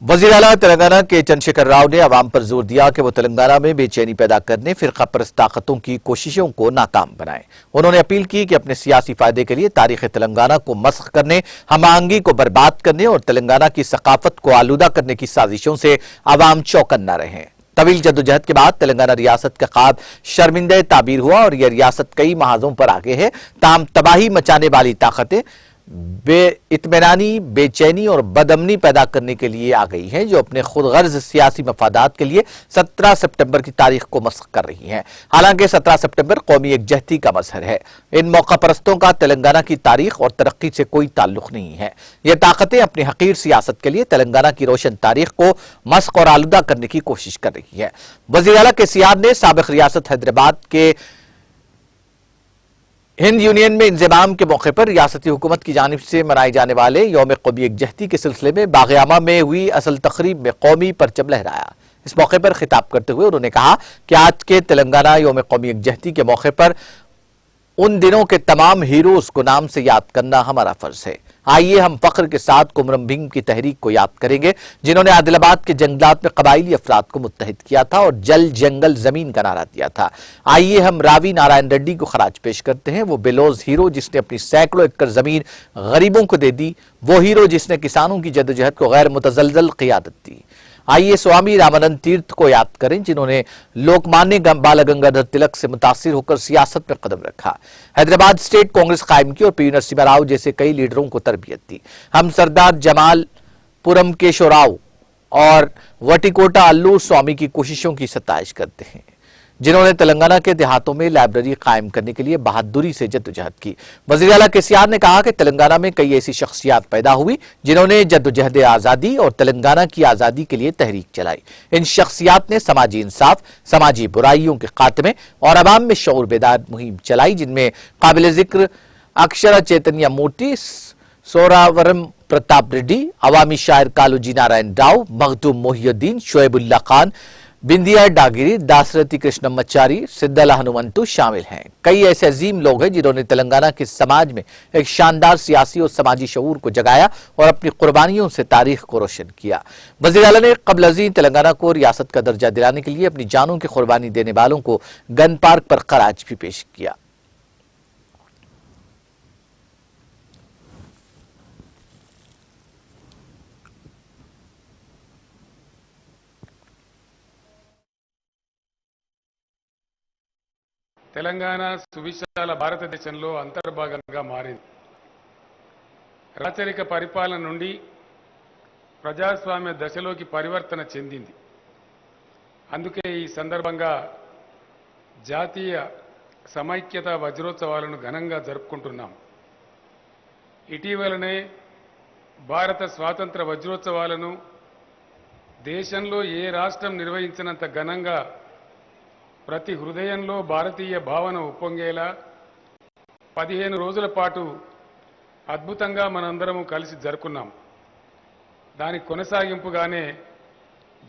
वज़ीर आला तेलंगाना के चंद्रशेखर राव ने अवाम पर जोर दिया कि वो तेलंगाना में बेचैनी पैदा करने फिरका परस्त ताकतों की कोशिशों को नाकाम बनाएं। उन्होंने अपील की कि अपने सियासी फायदे के लिए तारीख तेलंगाना को मस्ख करने, हम आहंगी को बर्बाद करने और तेलंगाना की सकाफत को आलूदा करने की साजिशों से अवाम चौकन्ना रहें। तवील जद्दोजहद के बाद तेलंगाना रियासत का ख्वाब शर्मिंदे ताबीर हुआ और यह रियासत कई महाजों पर आगे है। ताम तबाही मचाने वाली ताकतें बेइत्मीनानी, बेचैनी और बदअमनी पैदा करने के लिए आ गई हैं, जो अपने खुदगर्ज सियासी मफादात के लिए 17 सितंबर की तारीख को मस्ख कर रही हैं। हालांकि 17 सितंबर कौमी यकजहती का मजहर है। इन मौका परस्तों का तेलंगाना की तारीख और तरक्की से कोई ताल्लुक नहीं है। ये ताकतें अपनी हकीर सियासत के लिए तेलंगाना की रोशन तारीख को मस्ख और आलूदा करने की कोशिश कर रही है। वज़ीर आला केसीआर ने साबिक रियासत हैदराबाद के हिंद यूनियन में इंजमाम के मौके पर रियासती हुकूमत की जानिब से मनाए जाने वाले यौम कौमी यकजहती के सिलसिले में बाग़-ए-आमा में हुई असल तकरीब में कौमी परचम लहराया। इस मौके पर खिताब करते हुए उन्होंने कहा कि आज के तेलंगाना यौम कौमी यकजहती के मौके पर उन दिनों के तमाम हीरोज को नाम से याद करना हमारा फर्ज है। आइए हम फख्र के साथ कुमरम भीम की तहरीक को याद करेंगे, जिन्होंने आदिलाबाद के जंगलात में कबाइली अफराद को मुत्तहिद किया था और जल जंगल जमीन का नारा दिया था। आइए हम रावी नारायण रेड्डी को खराज पेश करते हैं, वो बेलोज हीरो जिसने अपनी सैकड़ों एकड़ जमीन गरीबों को दे दी, वो हीरो जिसने किसानों की जद्दोजहद को गैर मुतजलजल क़ियादत दी। आइए स्वामी रामानंद तीर्थ को याद करें, जिन्होंने लोकमान्य बाल गंगाधर तिलक से मुतासिर होकर सियासत में कदम रखा, हैदराबाद स्टेट कांग्रेस कायम की और पी नरसिम्हा राव जैसे कई लीडरों को तरबियत दी। हम सरदार जमाल पुरमकेशोराव और वटिकोटा अल्लूर स्वामी की कोशिशों की सताइश करते हैं, जिन्होंने तेलंगाना के देहातों में लाइब्रेरी कायम करने के लिए बहादुरी से जद्दोजहद की। वज़ीर आला केसीआर ने कहा कि तेलंगाना में कई ऐसी शख्सियात पैदा हुई जिन्होंने जद्दोजहद आज़ादी और तेलंगाना की आज़ादी के लिए तहरीक चलाई। इन शख्सियात ने समाजी इंसाफ, समाजी बुराइयों के खात्मे और अवाम में शऊर बेदार मुहिम चलाई, जिनमें काबिल जिक्र अक्षरा चैतन्य मूर्ति, सोरावरम प्रताप रेड्डी, अवामी शायर कालूजी नारायण राव, मखदूम मोहिउद्दीन, शोएबुल्ला खान, बिंदिया डागिरी, दासरथी कृष्णम्माचारी, सिद्धला हनुमंतु शामिल हैं। कई ऐसे अजीम लोग हैं जिन्होंने तेलंगाना के समाज में एक शानदार सियासी और समाजी शऊर को जगाया और अपनी कुर्बानियों से तारीख को रोशन किया। वज़ीर आला ने क़ब्ल अज़ीं तेलंगाना को रियासत का दर्जा दिलाने के लिए अपनी जानों की कुर्बानी देने वालों को गन पार्क पर खराज भी पेश किया। తెలంగాణ సువిశాల భారతదేశంలో అంతర్భాగంగా మారింది. రాచరిక పరిపాలన నుండి ప్రజాస్వామ్య దశలోకి పరివర్తన చెందింది. అందుకే ఈ సందర్భంగా జాతీయ సమైక్యత వజ్రోత్సవాలను ఘనంగా జరుపుకుంటున్నాం. ఇటీవలనే భారత స్వాతంత్ర వజ్రోత్సవాలను దేశంలో ఏ రాష్ట్రం నిర్వహించినంత ఘనంగా ప్రతి హృదయంలో భారతీయ భావన ఉప్పొంగేలా 15 రోజుల పాటు అద్భుతంగా మనందరం కలిసి జరుపుకున్నాం. దాని కొనసాగింపుగానే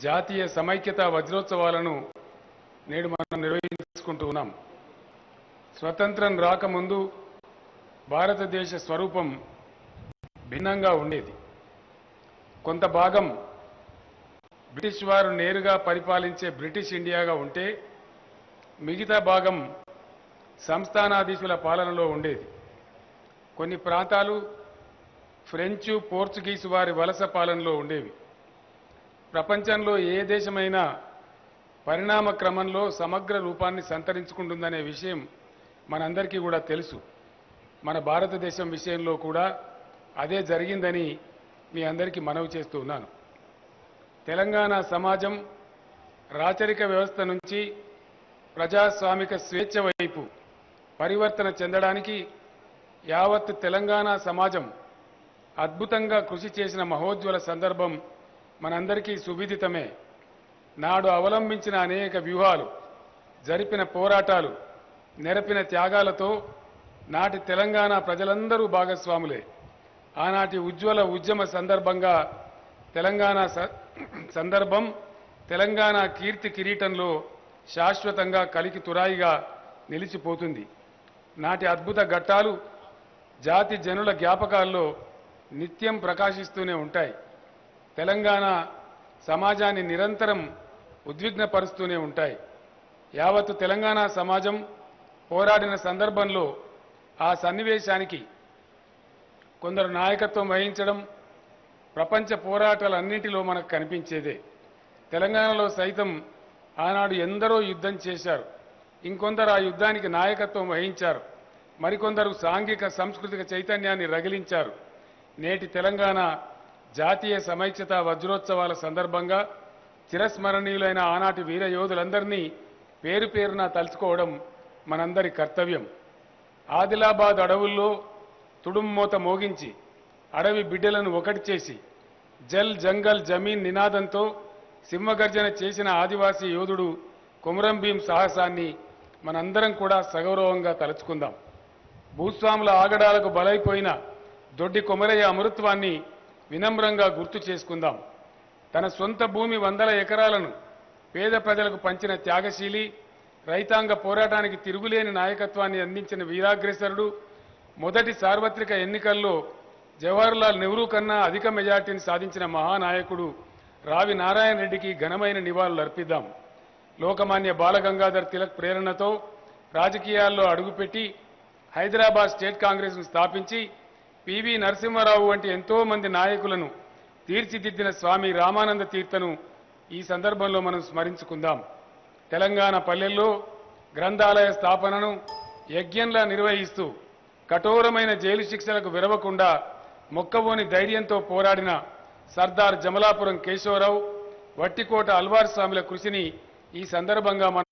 జాతీయ సమైక్యత వజ్రోత్సవాలను నేడు మనం నిర్వహించుకుంటున్నాం. స్వతంత్రం రాకముందు భారతదేశ స్వరూపం భిన్నంగా ఉండేది. కొంత భాగం బ్రిటిష్ వారు నేరుగా పరిపాలించే బ్రిటిష్ ఇండియాగా ఉంటే, మిగతా భాగం సంస్థానాధీశుల పాలనలో ఉండేది. కొన్ని ప్రాంతాలు ఫ్రెంచ్, పోర్చుగీసు వారి వలస పాలనలో ఉండేవి. ప్రపంచంలో ఏ దేశమైనా పరిణామ క్రమంలో సమగ్ర రూపాన్ని సంతరించుకుంటుందనే విషయం మనందరికీ కూడా తెలుసు. మన భారతదేశం విషయంలో కూడా అదే జరిగిందని మీ అందరికీ మనవి చేస్తూ ఉన్నాను. తెలంగాణ సమాజం రాచరిక వ్యవస్థ నుంచి ప్రజాస్వామిక స్వేచ్ఛ వైపు పరివర్తన చెందడానికి యావత్ తెలంగాణ సమాజం అద్భుతంగా కృషి చేసిన మహోజ్వల సందర్భం మనందరికీ సువిదితమే. నాడు అవలంబించిన అనేక వ్యూహాలు, జరిపిన పోరాటాలు, నెరపిన త్యాగాలతో నాటి తెలంగాణ ప్రజలందరూ భాగస్వాములే. ఆనాటి ఉజ్వల ఉద్యమ సందర్భంగా తెలంగాణ కీర్తి కిరీటంలో శాశ్వతంగా కలికి తురాయిగా నిలిచిపోతుంది. నాటి అద్భుత ఘట్టాలు జాతి జనుల జ్ఞాపకాల్లో నిత్యం ప్రకాశిస్తూనే ఉంటాయి. తెలంగాణ సమాజాన్ని నిరంతరం ఉద్విగ్నపరుస్తూనే ఉంటాయి. యావత్తు తెలంగాణ సమాజం పోరాడిన సందర్భంలో ఆ సన్నివేశానికి కొందరు నాయకత్వం వహించడం ప్రపంచ పోరాటాలన్నింటిలో మనకు కనిపించేదే. తెలంగాణలో సైతం ఆనాడు ఎందరో యుద్ధం చేశారు. ఇంకొందరు ఆ యుద్ధానికి నాయకత్వం వహించారు. మరికొందరు సాంఘిక సాంస్కృతిక చైతన్యాన్ని రగిలించారు. నేటి తెలంగాణ జాతీయ సమైక్యత వజ్రోత్సవాల సందర్భంగా చిరస్మరణీయులైన ఆనాటి వీర యోధులందరినీ పేరు పేరున తలుచుకోవడం మనందరి కర్తవ్యం. ఆదిలాబాద్ అడవుల్లో తుడుమ్మోత మోగించి అడవి బిడ్డలను ఒకటి చేసి జల్ జంగల్ జమీన్ నినాదంతో సింహగర్జన చేసిన ఆదివాసీ యోధుడు కొమురం భీం సాహసాన్ని మనందరం కూడా సగౌరవంగా తలుచుకుందాం. భూస్వాముల ఆగడాలకు బలైపోయిన దొడ్డి కొమరయ్య అమృత్వాన్ని వినమ్రంగా గుర్తు చేసుకుందాం. తన సొంత భూమి 100 ఎకరాలను పేద ప్రజలకు పంచిన త్యాగశీలి, రైతాంగ పోరాటానికి తిరుగులేని నాయకత్వాన్ని అందించిన వీరాగ్రేసరుడు, మొదటి సార్వత్రిక ఎన్నికల్లో జవహర్లాల్ నెహ్రూ కన్నా అధిక మెజార్టీని సాధించిన మహానాయకుడు రావి నారాయణ రెడ్డికి ఘనమైన నివాళులు అర్పిద్దాం. లోకమాన్య బాలగంగాధర్ తిలక్ ప్రేరణతో రాజకీయాల్లో అడుగుపెట్టి హైదరాబాద్ స్టేట్ కాంగ్రెస్ను స్థాపించి పివి నరసింహారావు వంటి ఎంతో మంది నాయకులను తీర్చిదిద్దిన స్వామి రామానంద తీర్థను ఈ సందర్భంలో మనం స్మరించుకుందాం. తెలంగాణ పల్లెల్లో గ్రంథాలయ స్థాపనను యజ్ఞంలా నిర్వహిస్తూ కఠోరమైన జైలు శిక్షలకు విరవకుండా మొక్కవోని ధైర్యంతో పోరాడిన సర్దార్ జమలాపురం కేశవరావు, వట్టికోట అల్వార్ స్వామిల కృషిని ఈ సందర్భంగా మనం